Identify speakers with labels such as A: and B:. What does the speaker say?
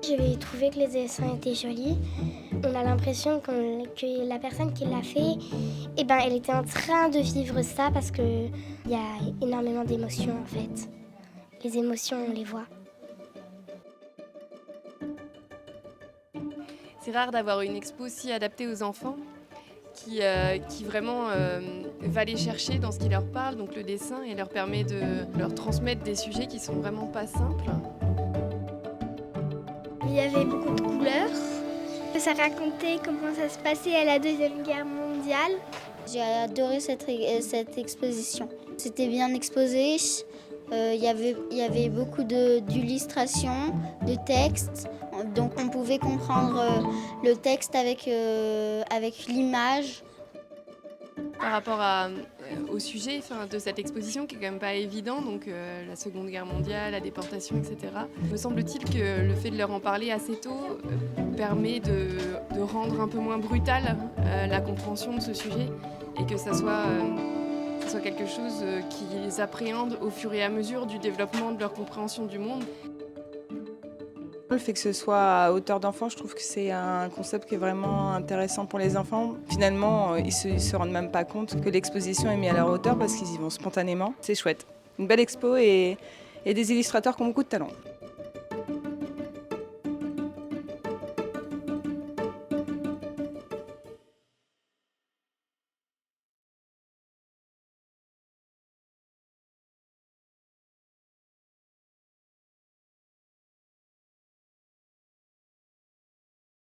A: J'ai trouvé que les dessins étaient jolis. On a l'impression que la personne qui l'a fait, elle était en train de vivre ça parce qu'il y a énormément d'émotions en fait. Les émotions, on les voit.
B: C'est rare d'avoir une expo si adaptée aux enfants qui vraiment va les chercher dans ce qui leur parle, donc le dessin, et leur permet de leur transmettre des sujets qui sont vraiment pas simples.
C: Il y avait beaucoup de couleurs. Ça racontait comment ça se passait à la Deuxième Guerre mondiale.
D: J'ai adoré cette exposition. C'était bien exposé, il y avait beaucoup d'illustrations, de textes, donc on pouvait comprendre le texte avec l'image.
B: Par rapport au sujet de cette exposition, qui est quand même pas évident, donc la Seconde Guerre mondiale, la déportation, etc. Me semble-t-il que le fait de leur en parler assez tôt permet de rendre un peu moins brutale la compréhension de ce sujet, et que ça soit quelque chose qu'ils appréhendent au fur et à mesure du développement de leur compréhension du monde.
E: Le fait que ce soit à hauteur d'enfant, je trouve que c'est un concept qui est vraiment intéressant pour les enfants. Finalement, ils se rendent même pas compte que l'exposition est mise à leur hauteur parce qu'ils y vont spontanément. C'est chouette. Une belle expo et des illustrateurs qui ont beaucoup de talent.